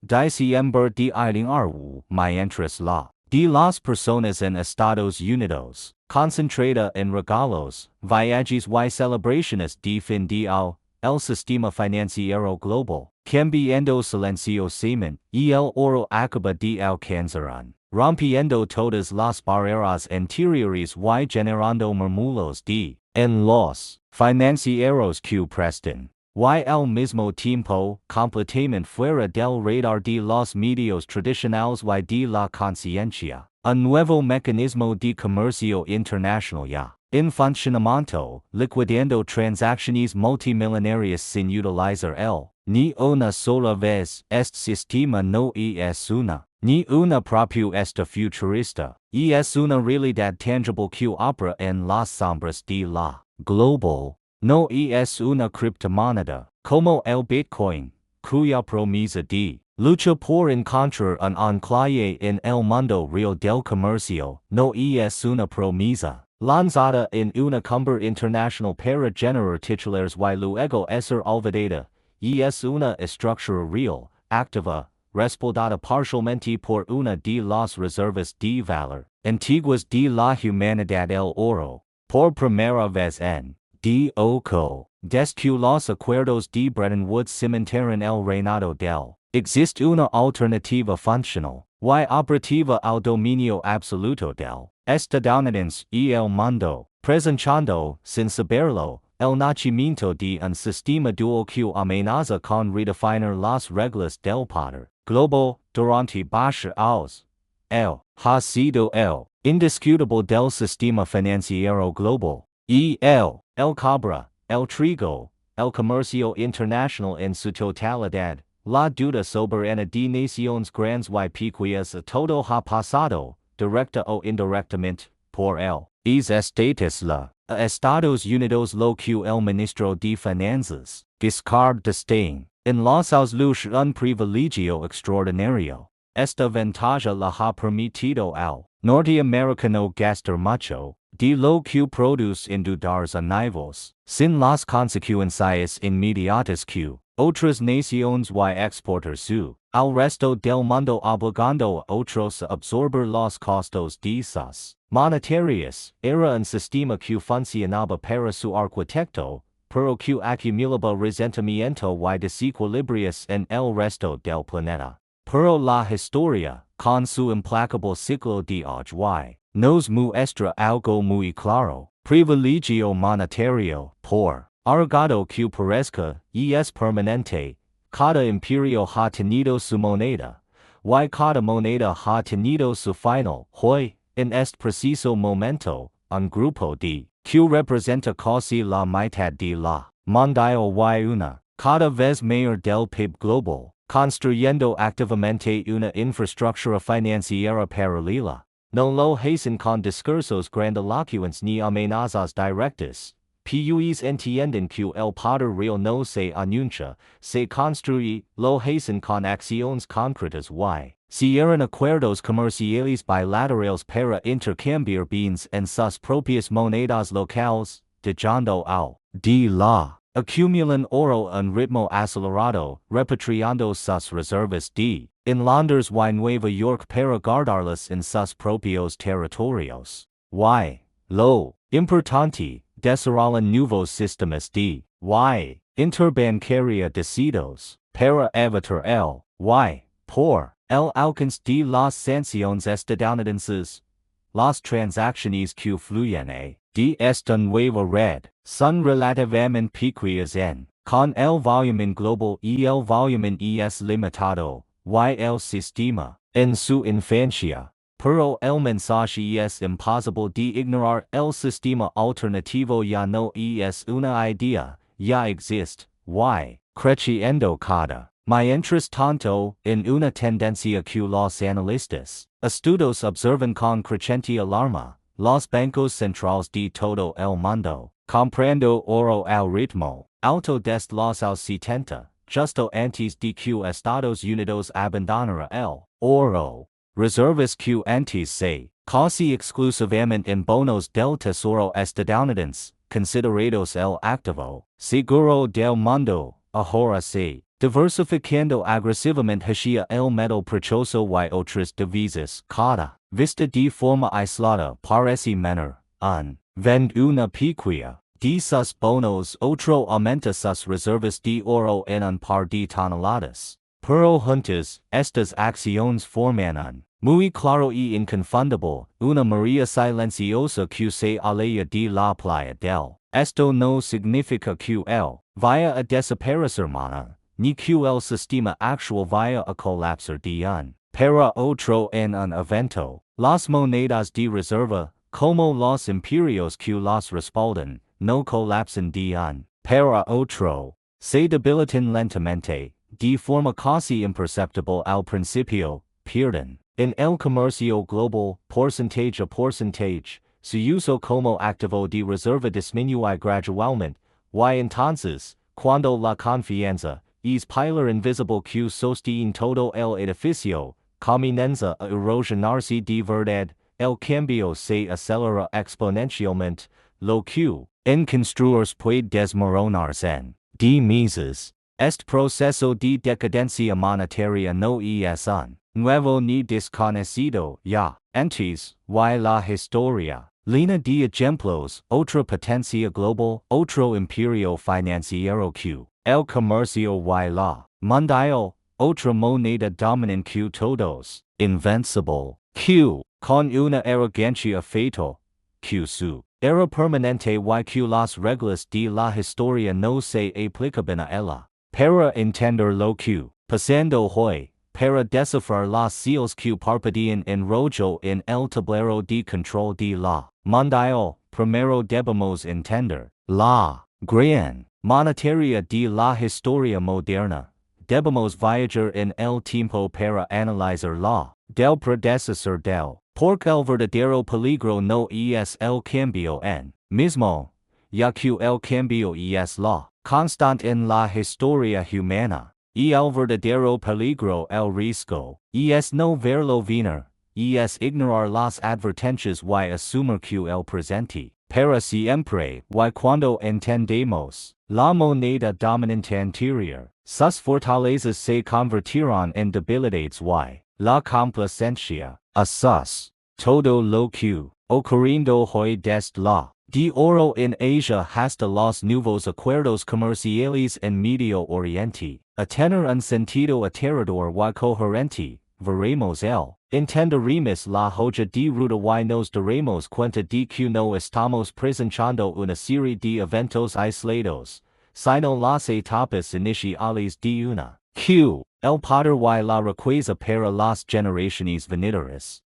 Diciembre de 2025, mientras la de las personas en Estados Unidos concentrada en regalos, viajes y celebraciones de fin de año, el sistema financiero global, cambiando silenciosamente, y el oro acaba de alcanzar, rompiendo todas las barreras anteriores y generando murmullos de en los financieros que prestan y al mismo tiempo, completamente fuera del radar de los medios tradicionales y de la conciencia. Un nuevo mecanismo de comercio internacional ya en funcionamiento, liquidando transacciones multimillonarias sin utilizar ni una sola vez. Este sistema no es ni una propuesta futurista, y es una realidad tangible que opera en las sombras de la global. No es una criptomoneda, como el Bitcoin, cuya promesa de lucha por encontrar un enclave en el mundo real del comercio, no es una promesa lanzada en una cumbre internacional para generar titulares y luego ser olvidada, y es una estructura real, activa, respaldada parcialmente por una de las reservas de valor antiguas de la humanidad, el oro, por primera vez en desde que los acuerdos de Bretton Woods cimentaron el reinado del. Existe una alternativa funcional y operativa al dominio absoluto del estadounidense y el mundo, presentando, sin saberlo, el nacimiento de un sistema dual que amenaza con redefinir las reglas del poder global durante baja años. El ha sido el indiscutible del sistema financiero global, y el cobra, el trigo, el comercio internacional en su totalidad, la deuda soberana de naciones grandes y pequeñas a todo ha pasado, directa o indirectamente, por estatus la, a Estados Unidos lo que el ministro de Finanzas, Giscard d'Estaing, en los ausluz un privilegio extraordinario. Esta ventaja la ha permitido al norteamericano gastar mucho de lo que produce en dólares a niveles, sin las consecuencias inmediatas que otras naciones y exportar su al resto del mundo, obligando a otros a absorber los costos de sus monetarias. Era un sistema que funcionaba para su arquitecto, pero que acumulaba resentimiento y desequilibrios en el resto del planeta. Pero la historia, con su implacable ciclo de hoy, nos muestra algo muy claro. Privilegio monetario, por argado que parezca, y es permanente. Cada imperio ha tenido su moneda, y cada moneda ha tenido su final. Hoy, en este preciso momento, un grupo de que representa casi la mitad de la mundial y una cada vez mayor del PIB global, construyendo activamente una infraestructura financiera paralela. No lo hacen con discursos grandilocuentes ni amenazas directas. Pues entienden que el poder real no se anuncia, se construye, lo hacen con acciones concretas y cierran acuerdos comerciales bilaterales para intercambiar bienes en sus propias monedas locales, dejando al de la acumulan oro a un ritmo acelerado, repatriando sus reservas de en Londres y Nueva York para guardarlas en sus propios territorios. Y lo importante, desarrollan nuevos sistemas de interbancaria decididos para evitar por el alcance de las sanciones estadounidenses. Las transacciones que fluyen de esta nueva red son relativamente pequeñas con el volumen global y el volumen es limitado, y el sistema, en su infancia. Pero el mensaje es imposible de ignorar. El sistema alternativo ya no es una idea, ya existe, y creciendo cada. Mientras tanto, en una tendencia que los analistas, estudios observan con creciente alarma, los bancos centrales de todo el mundo, comprando oro al ritmo alto desde los años 70, justo antes de que Estados Unidos abandonara el oro. Reservas que antes se casi exclusivamente en bonos del tesoro estadounidense, considerados el activo seguro del mundo, ahora se, diversificando agresivamente hacia el metal prechoso y otras divisas, cada vista de forma aislada parece menor, vend una pequeña de sus bonos otro aumenta sus reservas de oro en un par de toneladas. Pero juntas, estas acciones forman muy claro y inconfundible, una maría silenciosa que se aleja de la playa del. Esto no significa que él vaya a desaparecer mañana, ni que el sistema actual vaya a colapsar de un para otro en un evento. Las monedas de reserva, como los imperios que las respaldan, no colapsan de un para otro. Se debilitan lentamente, de forma casi imperceptible al principio, pierden. En el comercio global, porcentaje a porcentaje, su uso como activo de reserva disminuye gradualmente, y entonces, cuando la confianza es pilar invisible que sostiene todo el edificio, comienza a erosionarse de verdad, el cambio se acelera exponencialmente, lo que, en construirse puede desmoronarse en de meses. Este proceso de decadencia monetaria no es un nuevo ni desconocido ya antes, y la historia llena de ejemplos, otra potencia global, otro imperio financiero que el comercio y la mundial, otra moneda dominante que todos, invencible, que, con una arrogancia fatal, que su era permanente y que las reglas de la historia no se aplicaban a ella. Para entender lo que, pasando hoy, para descifrar las seals que parpadean en rojo en el tablero de control de la mundial, primero debemos entender la gran monetaria de la historia moderna. Debemos viajar en el tiempo para analizar la del predecesor del, porque el verdadero peligro no es el cambio en mismo, ya que el cambio es la constante en la historia humana, y el verdadero peligro el riesgo, es no verlo venir, es ignorar las advertencias y asumir que el presente, para siempre, y cuando entendemos la moneda dominante anterior, sus fortalezas se convertirán en debilidades y la complacencia, a sus, todo lo que, ocurriendo hoy desde la de oro en Asia hasta los nuevos acuerdos comerciales en Medio Oriente, a tener un sentido aterrador y coherente, veremos el, entenderemos la hoja de ruta y nos daremos cuenta de que no estamos presenciando una serie de eventos aislados, sino las etapas iniciales de una, que, el poder y la riqueza para las generaciones venideras.